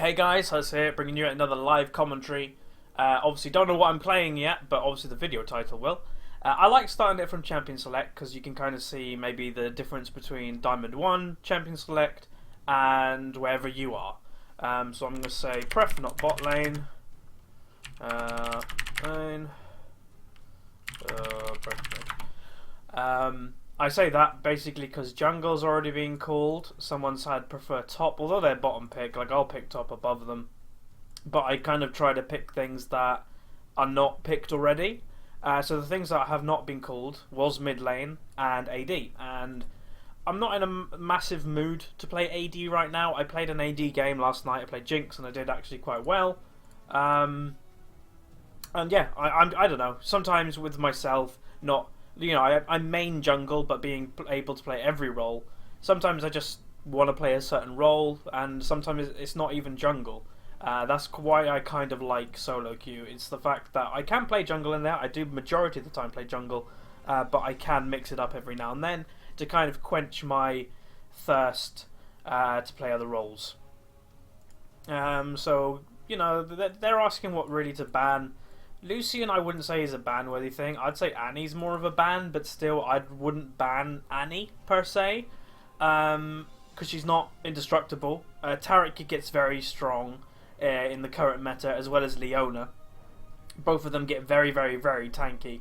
Hey guys, Huzz here, bringing you another live commentary. Obviously don't know what I'm playing yet, but obviously the video title will. I like starting it from Champion Select because you can kind of see maybe the difference between Diamond 1, Champion Select, and wherever you are. So I'm going to say pref, not bot lane. Lane. I say that basically because jungle's already been called. Someone's had prefer top, although they're bottom pick. Like I'll pick top above them, but I kind of try to pick things that are not picked already. So the things that have not been called was mid lane and AD, and I'm not in a massive mood to play AD right now. I played an AD game last night. I played Jinx and I did actually quite well. And yeah, I don't know. Sometimes with myself, not. I main jungle, but being able to play every role. Sometimes I just want to play a certain role, and sometimes it's not even jungle. That's why I kind of like solo queue. It's the fact that I can play jungle in there. I do majority of the time play jungle, but I can mix it up every now and then to kind of quench my thirst to play other roles. So, they're asking what really to ban. Lucian I wouldn't say is a ban-worthy thing. I'd say Annie's more of a ban, but still I wouldn't ban Annie per se, because she's not indestructible. Taric gets very strong in the current meta, as well as Leona. Both of them get very, very, very tanky,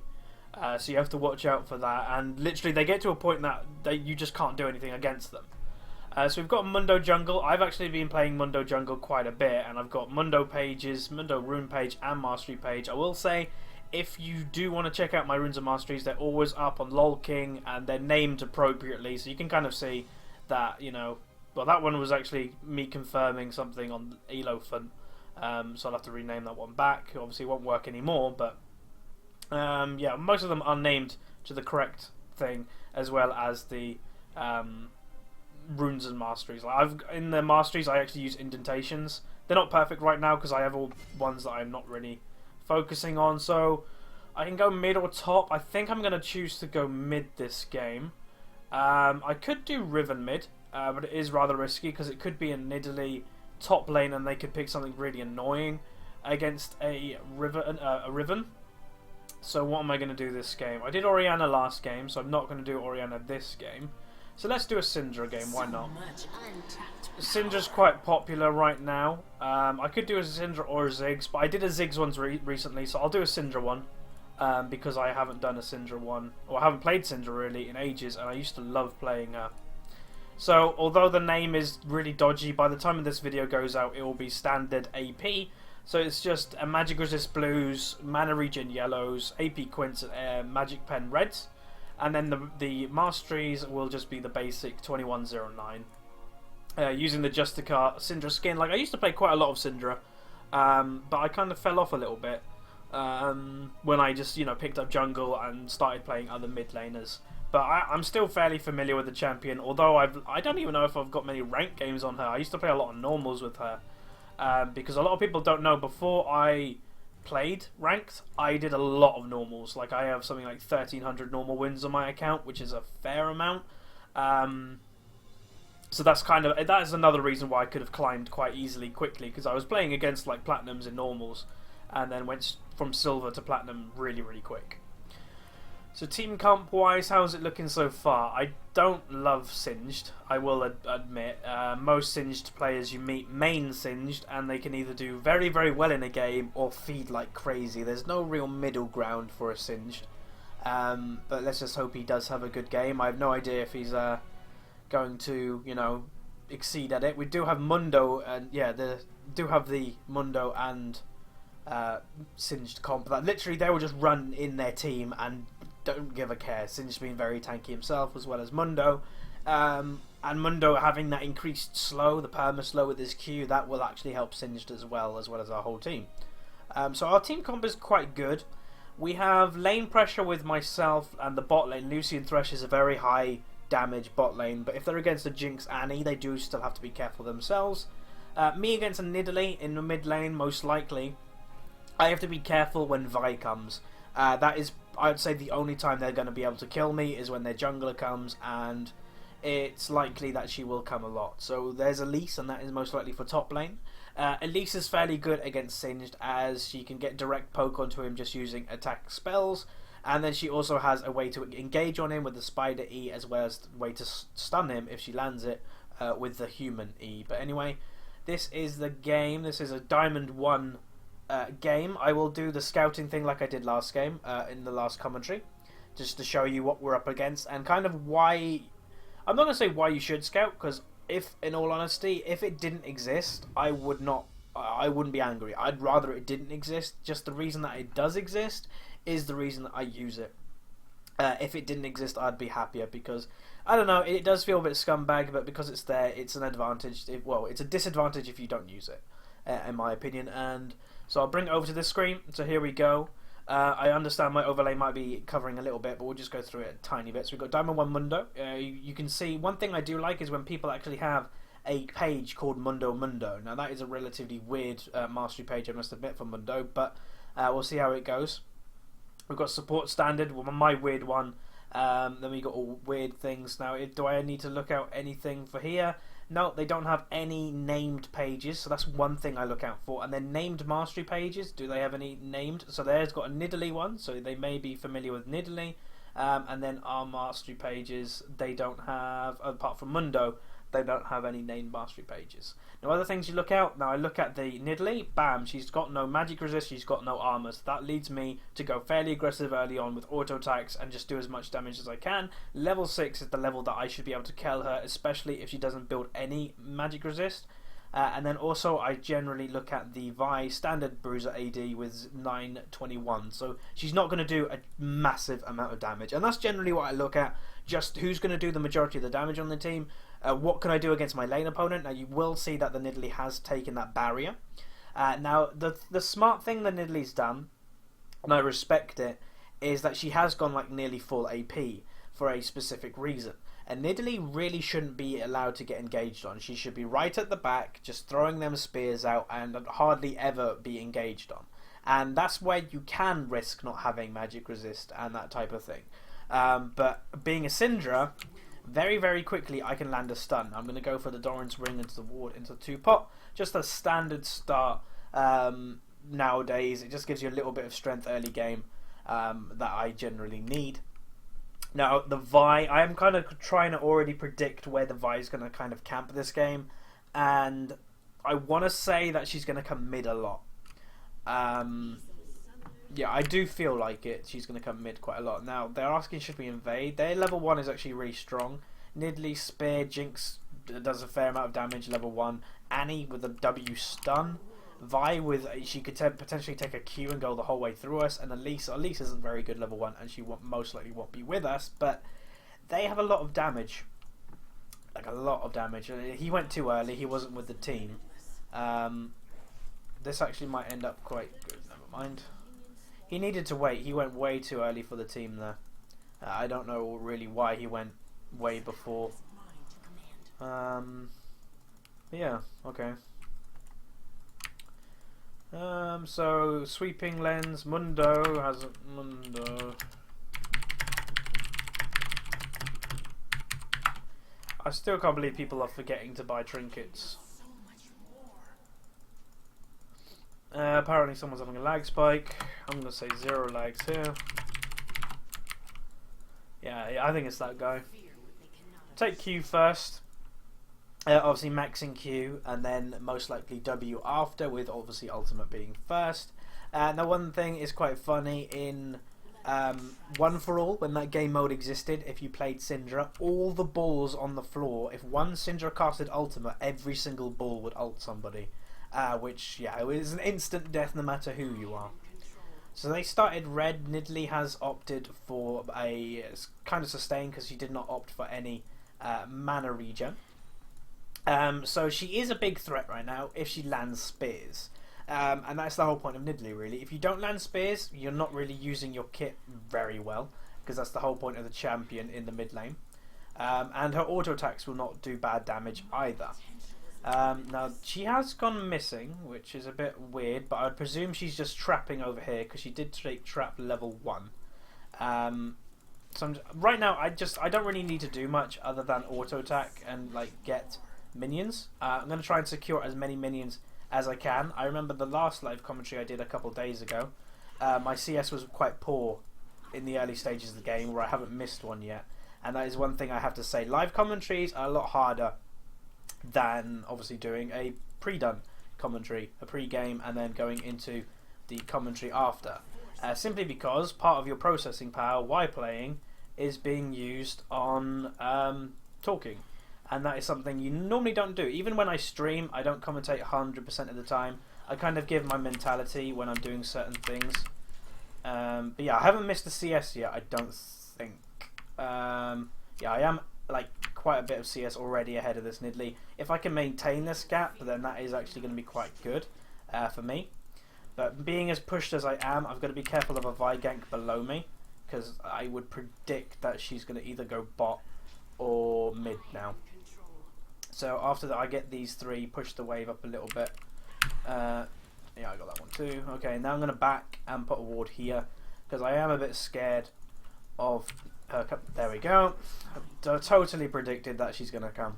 so you have to watch out for that. And literally they get to a point that you just can't do anything against them. So we've got Mundo Jungle. I've actually been playing Mundo Jungle quite a bit, and I've got Mundo pages, Mundo Rune page, and Mastery page. I will say, if you do want to check out my Runes and Masteries, they're always up on LOL King, and they're named appropriately, so you can kind of see that, well, that one was actually me confirming something on Elo Fun, so I'll have to rename that one back. Obviously it won't work anymore, but yeah, most of them are named to the correct thing, as well as the Runes and Masteries. In the Masteries I actually use indentations. They're not perfect right now because I have all ones that I'm not really focusing on, so I can go mid or top. I think I'm going to choose to go mid this game. I could do Riven mid, but it is rather risky because it could be a Nidalee top lane and they could pick something really annoying against a Riven. So what am I going to do this game? I did Orianna last game, so I'm not going to do Orianna this game. So let's do a Syndra game, why not? Syndra's quite popular right now. I could do a Syndra or a Ziggs, but I did a Ziggs one recently, so I'll do a Syndra one. Because I haven't done a Syndra one, or I haven't played Syndra really in ages, and I used to love playing her. So, although the name is really dodgy, by the time this video goes out, it will be standard AP. So it's just a Magic Resist Blues, Mana Regen Yellows, AP Quints, and Magic Pen Reds. And then the Masteries will just be the basic 2109. Using the Justicar Syndra skin. Like, I used to play quite a lot of Syndra, but I kind of fell off a little bit when I just, picked up jungle and started playing other mid laners. But I'm still fairly familiar with the champion, although I don't even know if I've got many ranked games on her. I used to play a lot of normals with her, because a lot of people don't know, before I played ranked, I did a lot of normals. Like, I have something like 1300 normal wins on my account, which is a fair amount. So that is another reason why I could have climbed quite easily quickly, because I was playing against like platinums in normals and then went from silver to platinum really, really quick. So team comp wise, how's it looking so far? I don't love Singed, I will admit. Most Singed players you meet main Singed, and they can either do very, very well in a game or feed like crazy. There's no real middle ground for a Singed. But let's just hope he does have a good game. I have no idea if he's going to, exceed at it. We do have Mundo, and yeah, do have the Mundo and Singed comp. That literally they will just run in their team and don't give a care. Singed being very tanky himself, as well as Mundo, and Mundo having that increased slow, the perma slow with his Q, that will actually help Singed as well as our whole team. So our team comp is quite good. We have lane pressure with myself, and the bot lane Lucian Thresh is a very high damage bot lane, but if they're against a Jinx Annie, they do still have to be careful themselves. Me against a Nidalee in the mid lane, most likely. I have to be careful when Vi comes. That is, I'd say, the only time they're going to be able to kill me is when their jungler comes, and it's likely that she will come a lot. So there's Elise, and that is most likely for top lane. Elise is fairly good against Singed, as she can get direct poke onto him just using attack spells, and then she also has a way to engage on him with the Spider E, as well as a way to stun him if she lands it with the Human E. But anyway, this is the game. This is a Diamond 1 game. I will do the scouting thing like I did last game, in the last commentary, just to show you what we're up against and kind of why. I'm not going to say why you should scout, because if, in all honesty, if it didn't exist, I wouldn't be angry. I'd rather it didn't exist. Just the reason that it does exist is the reason that I use it. If it didn't exist, I'd be happier, because, I don't know, it does feel a bit scumbag, but because it's there, it's an advantage. Well, it's a disadvantage if you don't use it, in my opinion. And so I'll bring it over to this screen. So here we go. I understand my overlay might be covering a little bit, but we'll just go through it a tiny bit. So we've got Diamond 1 Mundo. You can see, one thing I do like is when people actually have a page called Mundo Mundo. Now that is a relatively weird mastery page, I must admit, for Mundo, but we'll see how it goes. We've got support standard, my weird one. Then we got all weird things. Now, do I need to look out anything for here? No, they don't have any named pages, so that's one thing I look out for. And then named mastery pages, do they have any named? So there's got a Nidalee one, so they may be familiar with Nidalee. And then our mastery pages, they don't have, apart from Mundo, they don't have any named mastery pages. Now, other things you look out, now I look at the Nidalee, bam, she's got no magic resist, she's got no armor, so that leads me to go fairly aggressive early on with auto attacks and just do as much damage as I can. Level 6 is the level that I should be able to kill her, especially if she doesn't build any magic resist. And then also I generally look at the Vi standard bruiser AD with 921, so she's not going to do a massive amount of damage, and that's generally what I look at, just who's going to do the majority of the damage on the team. What can I do against my lane opponent? Now you will see that the Nidalee has taken that barrier. Now the smart thing the Nidalee's done, and I respect it, is that she has gone like nearly full AP for a specific reason. And Nidalee really shouldn't be allowed to get engaged on. She should be right at the back, just throwing them spears out and hardly ever be engaged on. And that's where you can risk not having magic resist and that type of thing. But being a Syndra, very, very quickly I can land a stun. I'm going to go for the Doran's Ring into the ward, into the 2-pot. Just a standard start nowadays. It just gives you a little bit of strength early game that I generally need. Now, the Vi, I am kind of trying to already predict where the Vi is going to kind of camp this game. And I want to say that she's going to come mid a lot. Yeah, I do feel like it. She's going to come mid quite a lot. Now, they're asking should we invade. Their level 1 is actually really strong. Nidalee, Spear, Jinx does a fair amount of damage, level 1. Annie with a W stun. Vi with, she could potentially take a Q and go the whole way through us. And Elise isn't very good level 1, and she most likely won't be with us. But they have a lot of damage. Like a lot of damage. He went too early. He wasn't with the team. This actually might end up quite good. Never mind. He needed to wait. He went way too early for the team there. I don't know really why he went way before. Yeah, okay. So sweeping lens, Mundo has Mundo. I still can't believe people are forgetting to buy trinkets. Apparently someone's having a lag spike. I'm going to say 0 lags here. Yeah, I think it's that guy. Take Q first. Obviously maxing Q, and then most likely W after, with obviously ultimate being first. Now one thing is quite funny, in One for All, when that game mode existed, if you played Syndra, all the balls on the floor, if one Syndra casted ultimate, every single ball would ult somebody. Which, yeah, it was an instant death no matter who you are. So they started red. Nidalee has opted for a kind of sustain because she did not opt for any mana regen. So she is a big threat right now if she lands spears. And that's the whole point of Nidalee, really. If you don't land spears, you're not really using your kit very well, because that's the whole point of the champion in the mid lane. And her auto attacks will not do bad damage either. Now, she has gone missing, which is a bit weird, but I would presume she's just trapping over here, because she did take trap level 1. So right now, I don't really need to do much other than auto attack and like get minions. I'm gonna try and secure as many minions as I can. I remember the last live commentary I did a couple days ago. My CS was quite poor in the early stages of the game, where I haven't missed one yet, and that is one thing I have to say. Live commentaries are a lot harder than obviously doing a pre-done commentary, a pre-game, and then going into the commentary after. Simply because part of your processing power while playing is being used on talking, and that is something you normally don't do. Even when I stream, I don't commentate 100% of the time. I kind of give my mentality when I'm doing certain things. But yeah, I haven't missed the CS yet, I don't think. Yeah, I am like quite a bit of CS already ahead of this Nidalee. If I can maintain this gap, then that is actually going to be quite good for me. But being as pushed as I am, I've got to be careful of a Vi gank below me, because I would predict that she's going to either go bot or mid now. So after that, I get these three, push the wave up a little bit. Yeah, I got that one too. Okay, now I'm going to back and put a ward here, because I am a bit scared of her. There we go. I totally predicted that she's going to come.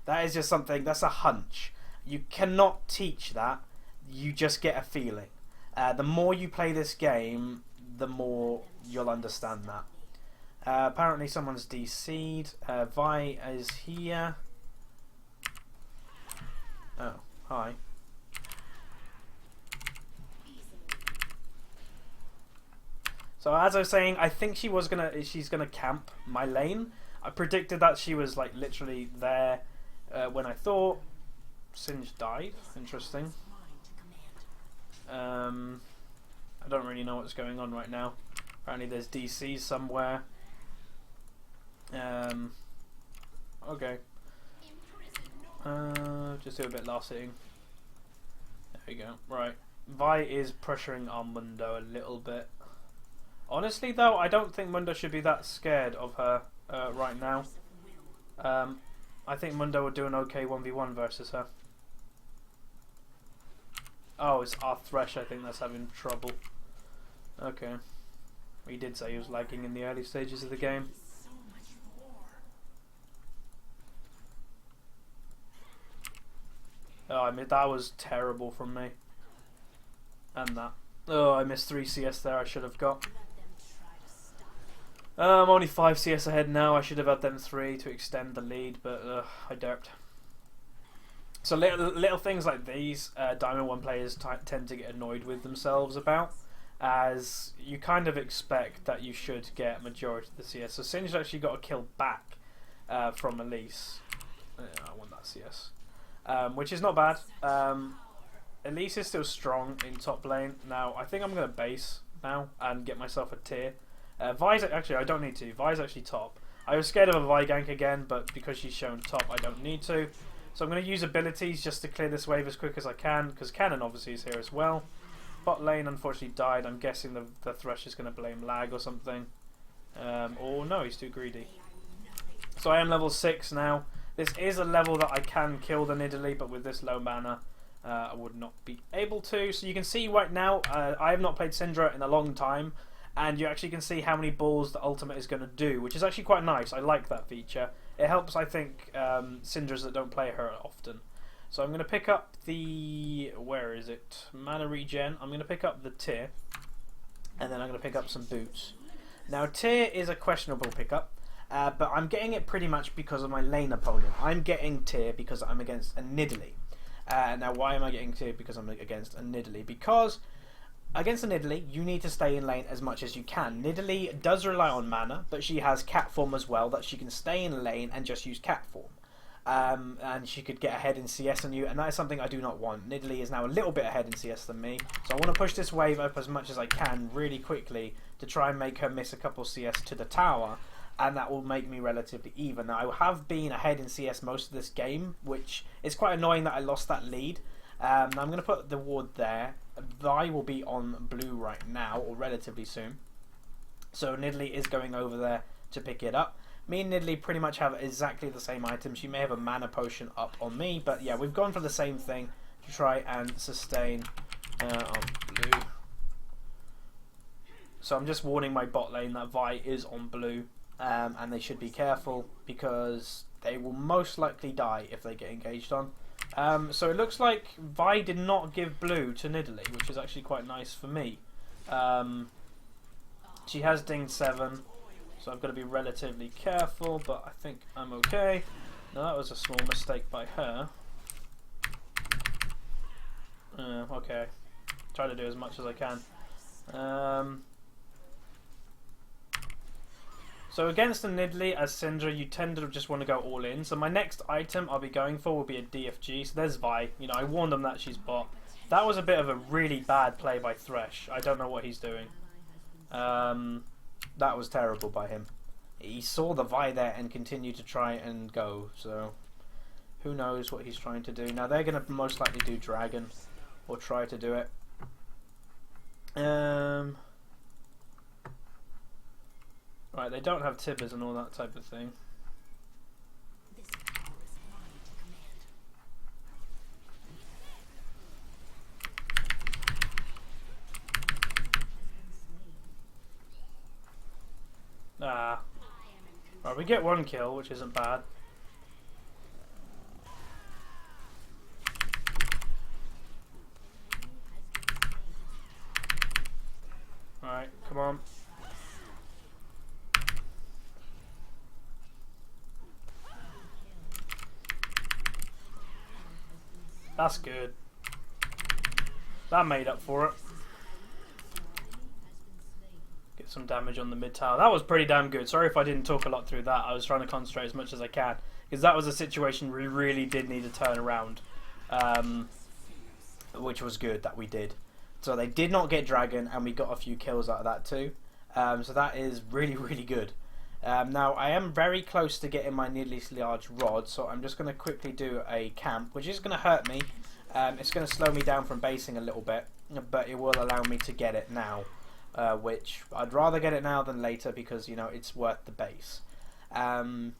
That is just something, that's a hunch. You cannot teach that, you just get a feeling. The more you play this game, the more you'll understand that. Apparently someone's DC'd. Vi is here. Oh, hi. So as I was saying, I think she's gonna camp my lane. I predicted that she was like literally there when I thought. Singe died. Interesting. I don't really know what's going on right now. Apparently there's DCs somewhere. Okay. Just do a bit last hitting. There we go. Right. Vi is pressuring our Mundo a little bit. Honestly though, I don't think Mundo should be that scared of her right now. I think Mundo would do an okay 1v1 versus her. Oh, it's our Thresh, I think, that's having trouble. Okay. He did say he was lagging in the early stages of the game. Oh, I mean, that was terrible from me. And that. Oh, I missed 3 CS there I should have got. I'm only 5 CS ahead now. I should have had them 3 to extend the lead, but I derped. So little things like these, Diamond 1 players tend to get annoyed with themselves about, as you kind of expect that you should get majority of the CS. So Syndra actually got a kill back from Elise. I want that CS. Which is not bad. Elise is still strong in top lane. Now, I think I'm going to base now and get myself a tier. Vi's actually, I don't need to. Vi's actually top. I was scared of a Vi gank again, but because she's shown top, I don't need to. So I'm going to use abilities just to clear this wave as quick as I can, because Cannon obviously is here as well. Bot lane unfortunately died. I'm guessing the Thresh is going to blame lag or something. Or no, he's too greedy. So I am level 6 now. This is a level that I can kill the Nidalee, but with this low mana, I would not be able to. So you can see right now, I have not played Syndra in a long time, and you actually can see how many balls the ultimate is going to do, which is actually quite nice. I like that feature. It helps, I think, Syndras that don't play her often. So I'm going to pick up the... where is it? Mana regen. I'm going to pick up the tier, and then I'm going to pick up some boots. Now, tier is a questionable pickup, but I'm getting it pretty much because of my lane opponent. I'm getting tier because I'm against a Nidalee. Now, why am I getting tier because I'm against a Nidalee? Because against a Nidalee, you need to stay in lane as much as you can. Nidalee does rely on mana, but she has cat form as well, that she can stay in lane and just use cat form. And she could get ahead in CS on you, and that is something I do not want. Nidalee is now a little bit ahead in CS than me, so I want to push this wave up as much as I can really quickly to try and make her miss a couple CS to the tower, and that will make me relatively even. Now, I have been ahead in CS most of this game, which is quite annoying that I lost that lead. Now I'm going to put the ward there. Vi will be on blue right now, or relatively soon. So Nidalee is going over there to pick it up. Me and Nidalee pretty much have exactly the same item. She may have a mana potion up on me, but yeah, we've gone for the same thing to try and sustain on blue. So I'm just warning my bot lane that Vi is on blue. and they should be careful because they will most likely die if they get engaged on. So it looks like Vi did not give blue to Nidalee, which is actually quite nice for me. She has dinged 7, so I've got to be relatively careful, but I think I'm okay. Now that was a small mistake by her. Okay, try to do as much as I can. So against the Nidalee as Syndra, you tend to just want to go all in. So my next item I'll be going for will be a DFG. So there's Vi. You know, I warned them that she's bot. That was a bit of a really bad play by Thresh. I don't know what he's doing. That was terrible by him. He saw the Vi there and continued to try and go. So who knows what he's trying to do. Now they're going to most likely do Dragon. Or try to do it. Right, they don't have Tibbers and all that type of thing. Ah. Right, we get 1 kill, which isn't bad. Alright, come on. That's good. That made up for it. Get some damage on the mid tower. That was pretty damn good. Sorry if I didn't talk a lot through that. I was trying to concentrate as much as I can. Because that was a situation we really did need to turn around. Which was good that we did. So they did not get Dragon and we got a few kills out of that too. So that is really, really good. Now I am very close to getting my Nidalee's large rod, so I'm just going to quickly do a camp, which is going to hurt me. It's going to slow me down from basing a little bit, but it will allow me to get it now, which I'd rather get it now than later because, you know, it's worth the base. But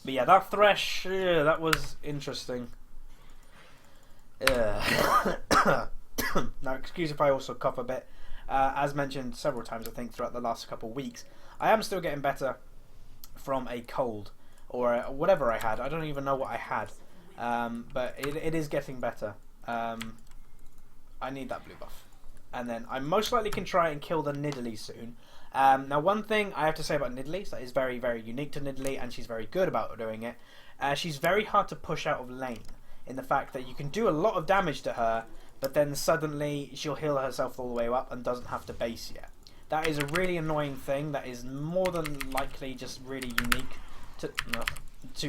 yeah, that Thresh, that was interesting. Now excuse if I also cough a bit. As mentioned several times I think throughout the last couple of weeks, I am still getting better from a cold or whatever I had. I don't even know what I had, but it is getting better. I need that blue buff, and then I most likely can try and kill the Nidalee soon. Now one thing I have to say about Nidalee that is very, very unique to Nidalee, and she's very good about doing it, she's very hard to push out of lane in the fact that you can do a lot of damage to her, but then suddenly she'll heal herself all the way up and doesn't have to base yet. That is a really annoying thing that is more than likely just really unique to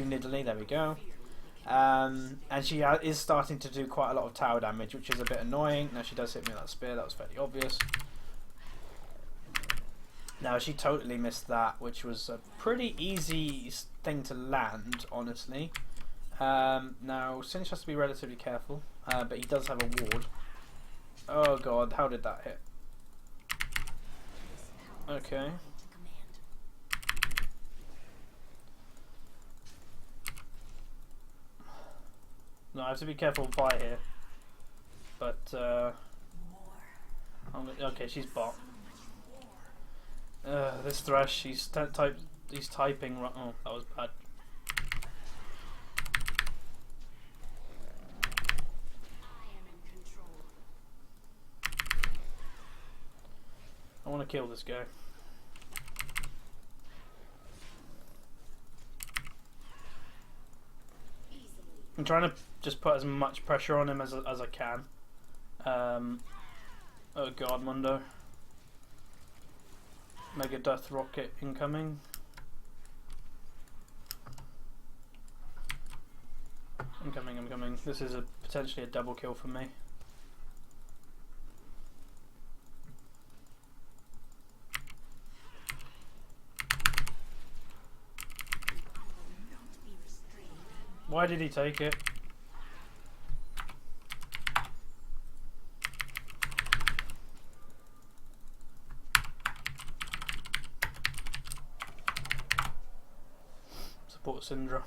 Nidalee. There we go. And she is starting to do quite a lot of tower damage, which is a bit annoying. Now she does hit me with that spear, that was fairly obvious. Now she totally missed that, which was a pretty easy thing to land, honestly. Now Sinch has to be relatively careful, but he does have a ward. Oh god, how did that hit? Okay. No, I have to be careful with Vi here. But, okay, she's bot. This Thresh, he's typing. Oh, that was bad. I want to kill this guy. I'm trying to just put as much pressure on him as I can. Oh god, Mundo. Mega Death Rocket incoming. I'm coming. This is potentially a double kill for me. Why did he take it? Support Syndra.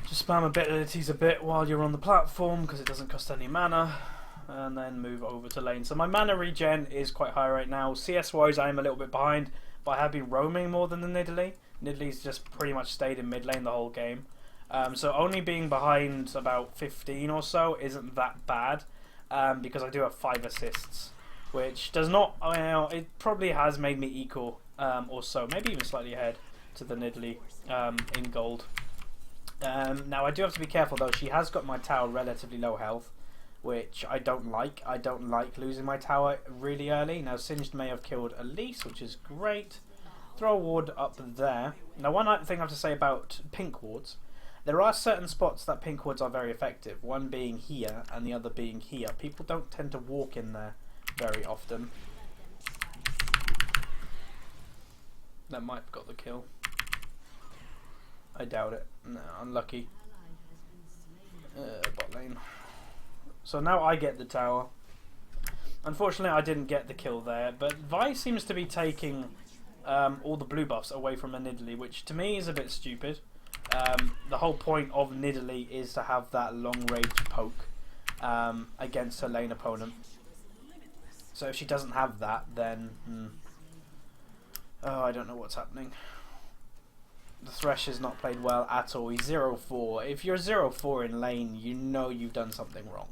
Just spam abilities a bit while you're on the platform because it doesn't cost any mana, and then move over to lane. So my mana regen is quite high right now. CS wise I am a little bit behind, but I have been roaming more than the Nidalee. Nidalee's just pretty much stayed in mid lane the whole game. So only being behind about 15 or so isn't that bad, because I do have 5 assists, which does not, it probably has made me equal or so, maybe even slightly ahead to the Nidalee in gold. Now I do have to be careful though, she has got my tower relatively low health, which I don't like. I don't like losing my tower really early. Now Singed may have killed Elise, which is great. Throw a ward up there. Now one thing I have to say about pink wards, there are certain spots that pink wards are very effective, one being here and the other being here. People don't tend to walk in there very often. That might have got the kill. I doubt it. No, unlucky. Bot lane. So now I get the tower. Unfortunately I didn't get the kill there, but Vi seems to be taking all the blue buffs away from a Nidalee, which to me is a bit stupid. The whole point of Nidalee is to have that long range poke against her lane opponent. So if she doesn't have that, then oh, I don't know what's happening. The Thresh has not played well at all. He's 0-4. If you're 0-4 in lane, you know you've done something wrong.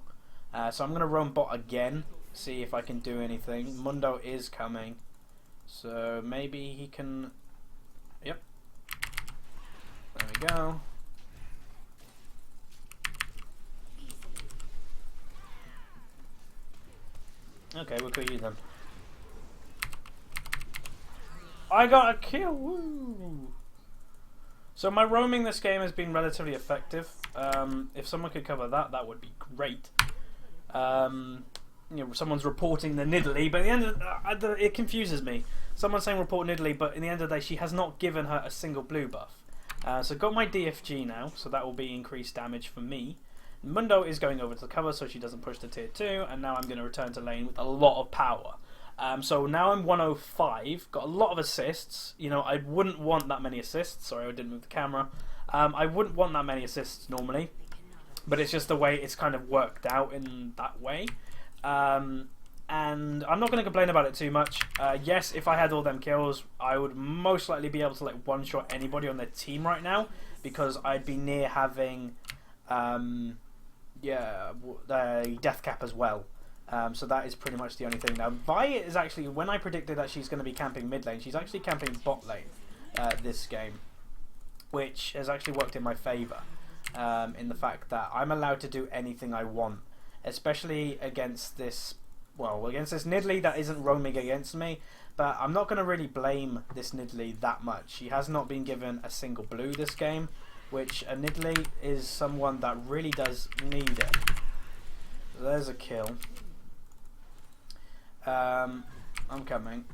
So I'm going to roam bot again, see if I can do anything. Mundo is coming, so maybe he can... Yep. There we go. Okay, we'll kill you then. I got a kill! Woo! So my roaming this game has been relatively effective. If someone could cover that, that would be great. You know, someone's reporting the Nidalee, but at the end of it confuses me. Someone's saying report Nidalee, but in the end of the day, she has not given her a single blue buff. So got my DFG now, so that will be increased damage for me. Mundo is going over to the cover, so she doesn't push to tier 2, and now I'm going to return to lane with a lot of power. So now I'm 105, got a lot of assists. You know, I wouldn't want that many assists. Sorry, I didn't move the camera. I wouldn't want that many assists normally, but it's just the way it's kind of worked out in that way. And I'm not going to complain about it too much. Yes, if I had all them kills, I would most likely be able to like one-shot anybody on their team right now, because I'd be near having death cap as well. So that is pretty much the only thing. Now, Vi is actually, when I predicted that she's going to be camping mid lane, she's actually camping bot lane this game, which has actually worked in my favour, in the fact that I'm allowed to do anything I want, especially against this, well, against this Nidalee that isn't roaming against me. But I'm not going to really blame this Nidalee that much. She has not been given a single blue this game, which a Nidalee is someone that really does need it. There's a kill. I'm coming.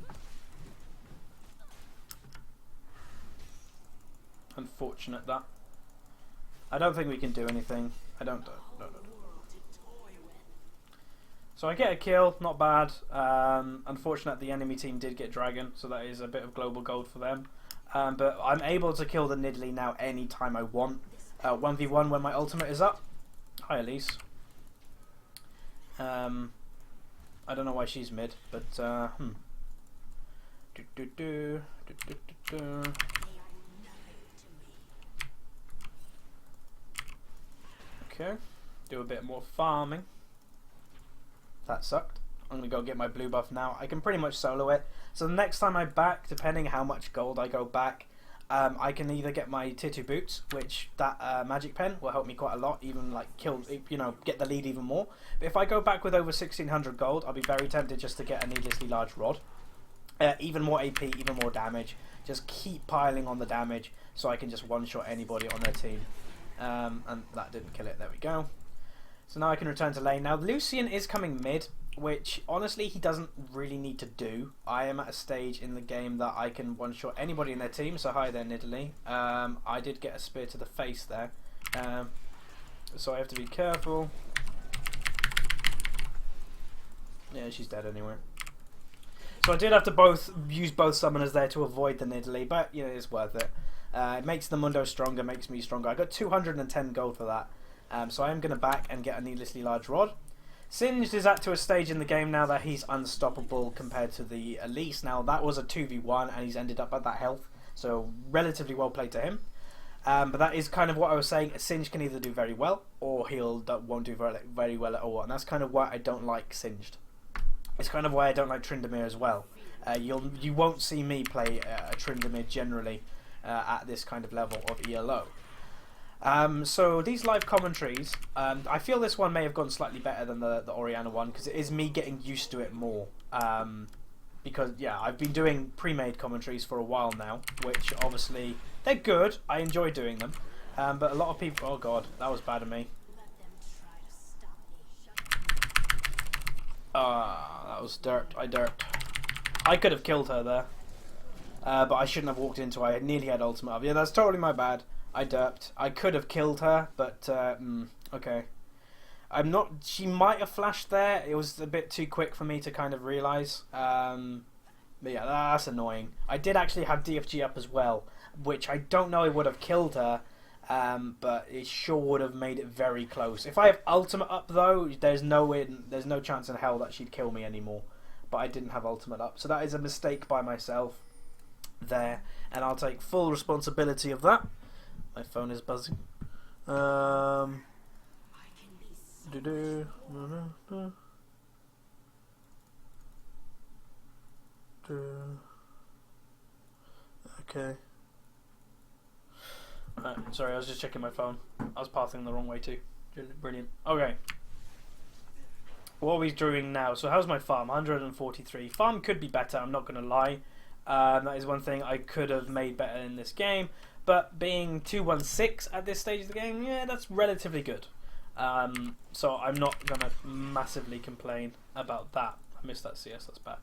Unfortunate that. I don't think we can do anything. I don't. No. So I get a kill, not bad. Unfortunate the enemy team did get dragon, so that is a bit of global gold for them. But I'm able to kill the Nidalee now anytime I want. 1v1 when my ultimate is up. Hi Elise. I don't know why she's mid, but Okay, do a bit more farming. That sucked. I'm gonna go get my blue buff now. I can pretty much solo it. So the next time I back, depending how much gold I go back, I can either get my tier 2 boots, which that magic pen will help me quite a lot, even like kill, you know, get the lead even more. But if I go back with over 1600 gold, I'll be very tempted just to get a needlessly large rod. Even more AP, even more damage. Just keep piling on the damage so I can just one-shot anybody on their team. And that didn't kill it. There we go. So now I can return to lane. Now Lucian is coming mid, which honestly he doesn't really need to do. I am at a stage in the game that I can one-shot anybody in their team, so hi there Nidalee. I did get a spear to the face there, so I have to be careful. Yeah, she's dead anyway. So I did have to use both summoners there to avoid the Nidalee, but you know, it's worth it. It makes the Mundo stronger, makes me stronger. I got 210 gold for that. So I am going to back and get a needlessly large rod. Singed is to a stage in the game now that he's unstoppable compared to the Elise. Now that was a 2v1 and he's ended up at that health. So relatively well played to him. But that is kind of what I was saying. Singed can either do very well or won't do very well at all. And that's kind of why I don't like Singed. It's kind of why I don't like Tryndamere as well. You won't see me play a Tryndamere generally at this kind of level of ELO. So these live commentaries, I feel this one may have gone slightly better than the Oriana one because it is me getting used to it more. Because yeah, I've been doing pre-made commentaries for a while now, which obviously they're good. I enjoy doing them, but a lot of people. Oh god, that was bad of me. That was dirt. I dirted. I could have killed her there, but I shouldn't have walked into her. I nearly had ultimate up. Yeah, that's totally my bad. I derped. I could have killed her, but okay. I'm not. She might have flashed there. It was a bit too quick for me to kind of realise. But yeah, that's annoying. I did actually have DFG up as well, which I don't know it would have killed her, but it sure would have made it very close. If I have ultimate up though, there's no chance in hell that she'd kill me anymore. But I didn't have ultimate up, so that is a mistake by myself there, and I'll take full responsibility of that. My phone is buzzing. Okay. Sorry, I was just checking my phone. I was passing the wrong way too. Brilliant. Okay. What are we doing now? So how's my farm? 143. Farm could be better, I'm not going to lie. That is one thing I could have made better in this game. But being 216 at this stage of the game, yeah, that's relatively good. So I'm not going to massively complain about that. I missed that CS, that's bad.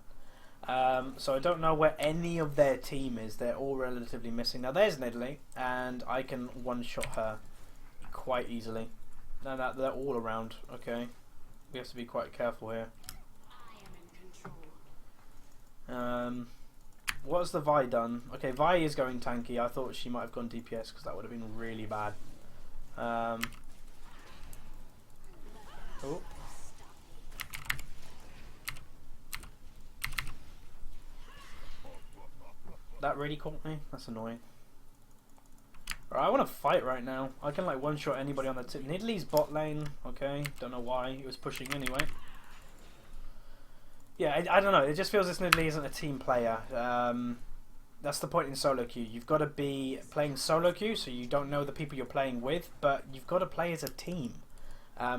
So I don't know where any of their team is. They're all relatively missing. Now there's Nidalee, and I can one-shot her quite easily. Now that they're all around, okay. We have to be quite careful here. What has the Vi done? Okay, Vi is going tanky. I thought she might have gone DPS because that would have been really bad. Oh. That really caught me? That's annoying. Alright, I want to fight right now. I can like one-shot anybody on the tip. Nidalee's bot lane. Okay, don't know why. He was pushing anyway. Yeah, I don't know. It just feels this Nidalee isn't a team player. That's the point in solo queue. You've got to be playing solo queue, so you don't know the people you're playing with, but you've got to play as a team.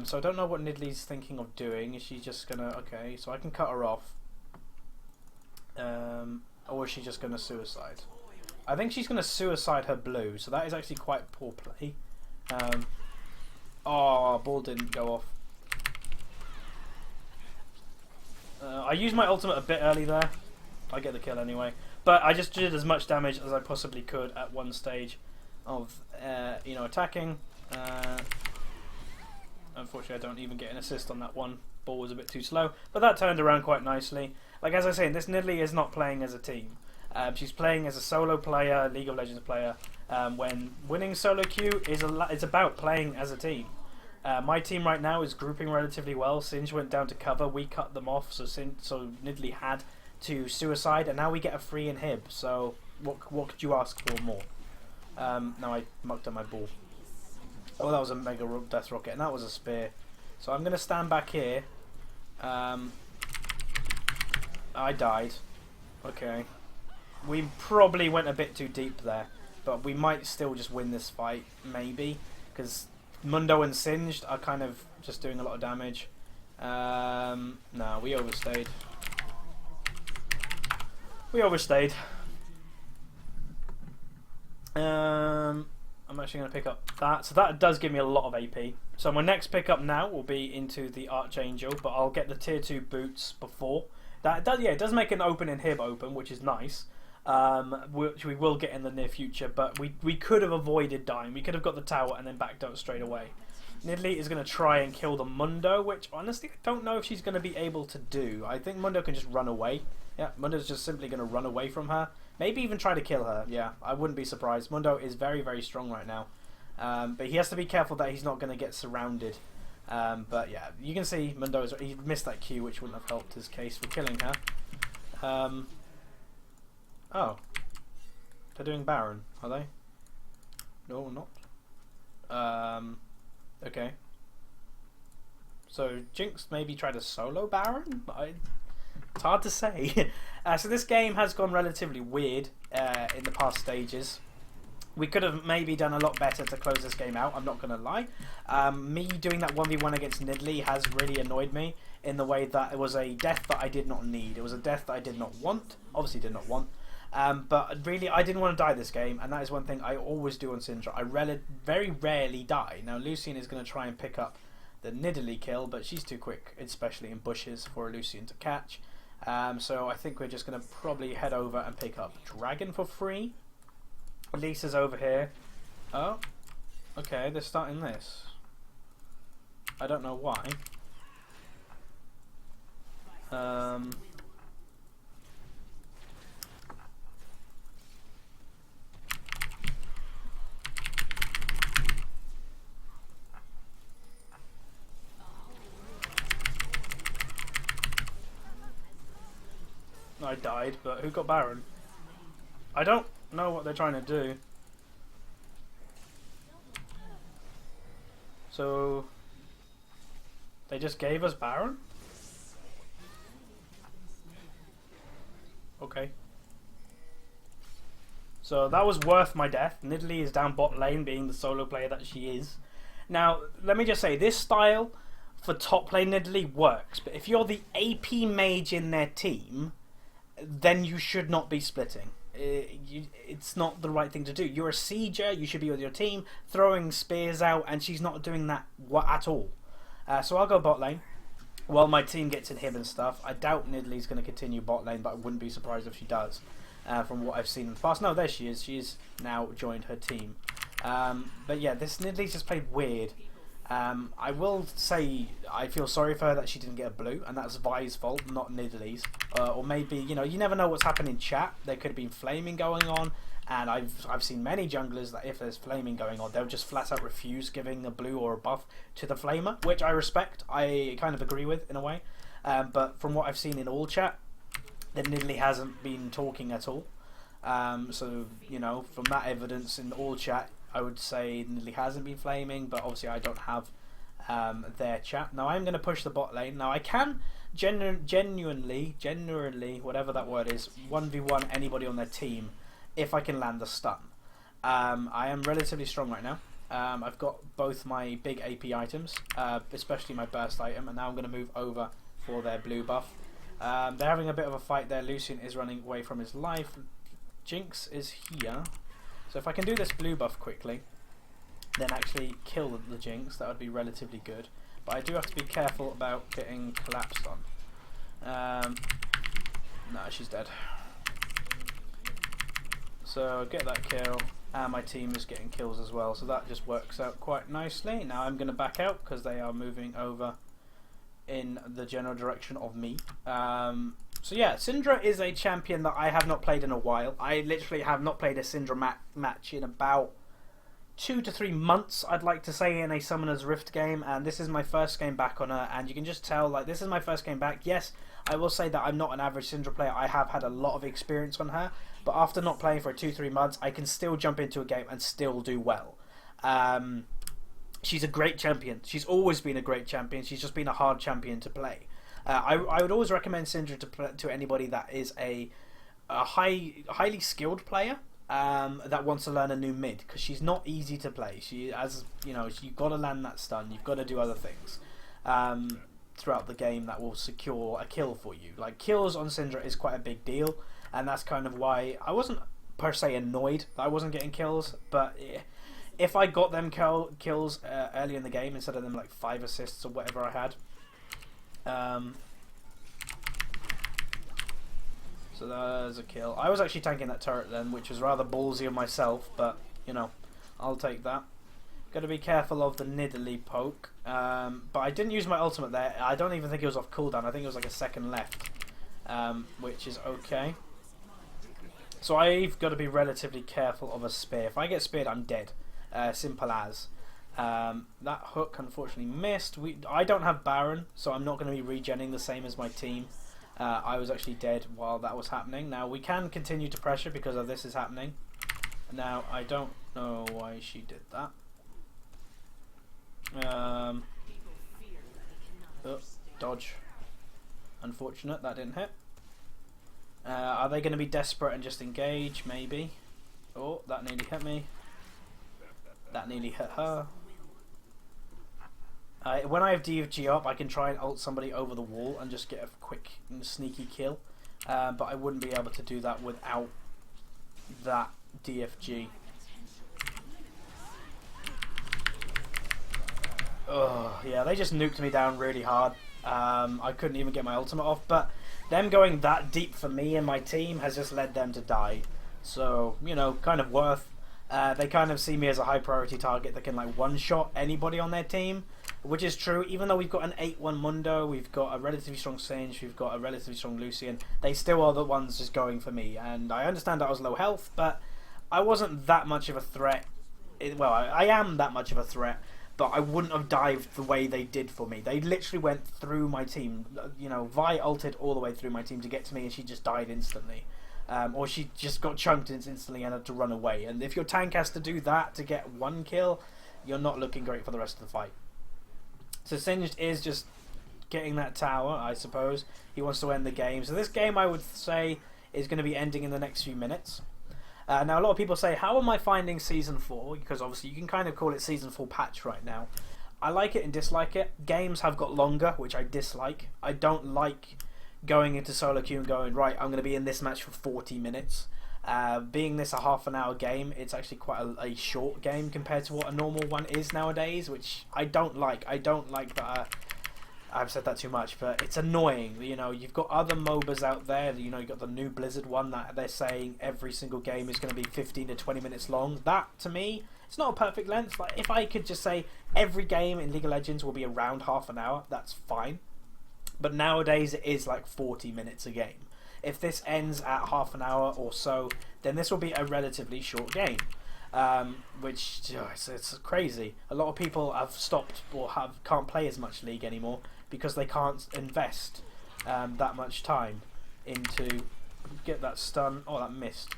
So I don't know what Nidalee's thinking of doing. Is she just gonna... Okay, so I can cut her off. Or is she just gonna suicide? I think she's gonna suicide her blue, so that is actually quite poor play. Oh, ball didn't go off. I used my ultimate a bit early there. I get the kill anyway. But I just did as much damage as I possibly could at one stage of, attacking. Unfortunately, I don't even get an assist on that one. Ball was a bit too slow. But that turned around quite nicely. Like, as I say, this Nidalee is not playing as a team. She's playing as a solo player, League of Legends player. When winning solo queue is about playing as a team. My team right now is grouping relatively well. Singe went down to cover, we cut them off, so Nidalee had to suicide, and now we get a free inhib. So what could you ask for more? Now I mucked up my ball. Oh, that was a mega death rocket, and that was a spear. So I'm gonna stand back here. I died. Okay. We probably went a bit too deep there, but we might still just win this fight, maybe, because Mundo and Singed are kind of just doing a lot of damage. No, we overstayed. We overstayed. I'm actually going to pick up that. So that does give me a lot of AP. So my next pickup now will be into the Archangel, but I'll get the tier 2 boots before. That does, yeah, it does make an open inhib open, which is nice. Which we will get in the near future, but we could have avoided dying. We could have got the tower and then backed out straight away. Nidalee is going to try and kill the Mundo, which honestly I don't know if she's going to be able to do. I think Mundo can just run away. Yeah, Mundo's just simply going to run away from her. Maybe even try to kill her. Yeah, I wouldn't be surprised. Mundo is very, very strong right now. But he has to be careful that he's not going to get surrounded. But yeah, you can see Mundo, he missed that Q, which wouldn't have helped his case for killing her. Oh. They're doing Baron, are they? No, not. Okay. So Jinx maybe tried a solo Baron? It's hard to say. So this game has gone relatively weird in the past stages. We could have maybe done a lot better to close this game out, I'm not going to lie. Me doing that 1v1 against Nidalee has really annoyed me in the way that it was a death that I did not need. It was a death that I did not want. Obviously did not want. But really, I didn't want to die this game, and that is one thing I always do on Syndra. I very rarely die. Now, Lucian is going to try and pick up the Nidalee kill, but she's too quick, especially in bushes, for Lucian to catch. So I think we're just going to probably head over and pick up Dragon for free. Lisa's over here. Oh, okay, they're starting this. I don't know why. I died, but who got Baron? I don't know what they're trying to do. So they just gave us Baron? Okay. So that was worth my death. Nidalee is down bot lane, being the solo player that she is. Now, let me just say, this style for top lane Nidalee works, but if you're the AP mage in their team, then you should not be splitting. It's not the right thing to do. You're a sieger, you should be with your team, throwing spears out, and she's not doing that at all. So I'll go bot lane while my team gets in him and stuff. I doubt Nidalee's going to continue bot lane, but I wouldn't be surprised if she does, from what I've seen in the past. No, there she is. She's now joined her team. But yeah, this Nidalee's just played weird. I will say I feel sorry for her that she didn't get a blue, and that's Vi's fault, not Nidalee's. Or maybe, you know, you never know what's happening in chat. There could have been flaming going on, and I've seen many junglers that if there's flaming going on, they'll just flat out refuse giving a blue or a buff to the flamer, which I respect. I kind of agree with in a way. But from what I've seen in all chat, then Nidalee hasn't been talking at all. So, you know, from that evidence in all chat, I would say Nidalee hasn't been flaming, but obviously I don't have their chat. Now I'm going to push the bot lane. Now I can genuinely, whatever that word is, 1v1 anybody on their team if I can land the stun. I am relatively strong right now. I've got both my big AP items, especially my burst item, and now I'm going to move over for their blue buff. They're having a bit of a fight there. Lucian is running away from his life. Jinx is here. So if I can do this blue buff quickly, then actually kill the Jinx, that would be relatively good. But I do have to be careful about getting collapsed on. No, she's dead. So get that kill, and my team is getting kills as well, so that just works out quite nicely. Now I'm going to back out because they are moving over in the general direction of me. So yeah, Syndra is a champion that I have not played in a while. I literally have not played a Syndra match in about 2 to 3 months, I'd like to say, in a Summoner's Rift game, and this is my first game back on her, and you can just tell, like, this is my first game back. Yes, I will say that I'm not an average Syndra player. I have had a lot of experience on her, but after not playing for 2-3 months, I can still jump into a game and still do well. She's a great champion. She's always been a great champion. She's just been a hard champion to play. I would always recommend Syndra to anybody that is a highly skilled player that wants to learn a new mid, because she's not easy to play. She, as you know, you've got to land that stun. You've got to do other things throughout the game that will secure a kill for you. Like, kills on Syndra is quite a big deal, and that's kind of why I wasn't per se annoyed that I wasn't getting kills, but if I got them kills early in the game instead of them like 5 assists or whatever I had. So there's a kill. I was actually tanking that turret then, which was rather ballsy of myself, but you know, I'll take that. Got to be careful of the niddly poke. But I didn't use my ultimate there. I don't even think it was off cooldown. I think it was like a second left, which is okay. So I've got to be relatively careful of a spear. If I get speared, I'm dead. Simple as. That hook unfortunately missed. I don't have Baron, so I'm not going to be regenning the same as my team. I was actually dead while that was happening. Now we can continue to pressure because of this is happening. Now I don't know why she did that. Oh, dodge. Unfortunate, that didn't hit. Are they going to be desperate and just engage? Maybe. Oh, that nearly hit me. That nearly hit her. When I have DFG up, I can try and ult somebody over the wall and just get a quick sneaky kill. But I wouldn't be able to do that without that DFG. Oh, yeah, they just nuked me down really hard. I couldn't even get my ultimate off, but them going that deep for me and my team has just led them to die. So, you know, kind of worth. They kind of see me as a high priority target that can like one-shot anybody on their team, which is true. Even though we've got an 8-1 Mundo, we've got a relatively strong Singed, we've got a relatively strong Lucian, they still are the ones just going for me. And I understand that I was low health, but I wasn't that much of a threat. Well, I am that much of a threat, but I wouldn't have dived the way they did for me. They literally went through my team. You know, Vi ulted all the way through my team to get to me, and she just died instantly. Or she just got chunked instantly and had to run away. And if your tank has to do that to get one kill, you're not looking great for the rest of the fight. So Singed is just getting that tower, I suppose. He wants to end the game. So this game, I would say, is going to be ending in the next few minutes. Now, a lot of people say, how am I finding Season 4? Because obviously you can kind of call it Season 4 patch right now. I like it and dislike it. Games have got longer, which I dislike. I don't like going into solo queue and going, right, I'm going to be in this match for 40 minutes. Being this a half an hour game, it's actually quite a short game compared to what a normal one is nowadays, which I don't like. I don't like that. I've said that too much, but it's annoying. You know, you've got other MOBAs out there. You know, you've got the new Blizzard one that they're saying every single game is going to be 15 to 20 minutes long. That, to me, it's not a perfect length. Like, if I could just say every game in League of Legends will be around half an hour, that's fine. But nowadays, it is like 40 minutes a game. If this ends at half an hour or so, then this will be a relatively short game. Which it's crazy. A lot of people have stopped or can't play as much League anymore because they can't invest that much time into get that stun. Oh, that missed.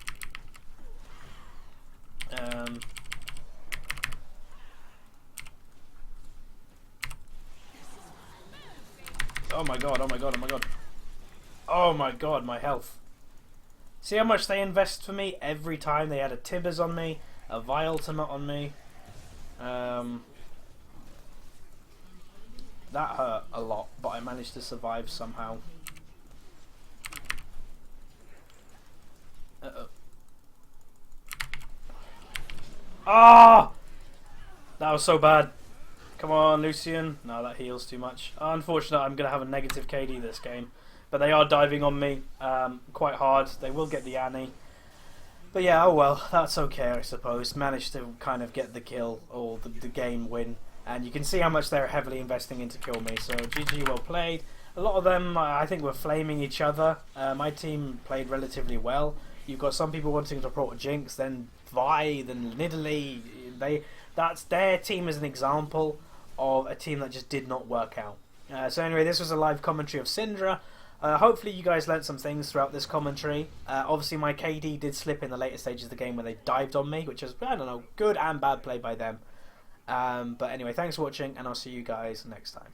Oh my god! Oh my god! Oh my god! Oh my god! My health. See how much they invest for me every time. They had a Tibbers on me, a Vi ultimate on me. That hurt a lot, but I managed to survive somehow. Uh-oh. Ah! That was so bad. Come on, Lucian. No, that heals too much. Unfortunately, I'm going to have a negative KD this game. But they are diving on me quite hard. They will get the Annie. But yeah, oh well, that's okay, I suppose. Managed to kind of get the kill or the game win. And you can see how much they're heavily investing into kill me. So GG, well played. A lot of them, I think, were flaming each other. My team played relatively well. You've got some people wanting to support Jinx, then Vi, then Nidalee. That's their team as an example of a team that just did not work out. So anyway, this was a live commentary of Syndra. Hopefully you guys learnt some things throughout this commentary. Obviously my KD did slip in the later stages of the game when they dived on me, which is, I don't know, good and bad play by them. But anyway, thanks for watching, and I'll see you guys next time.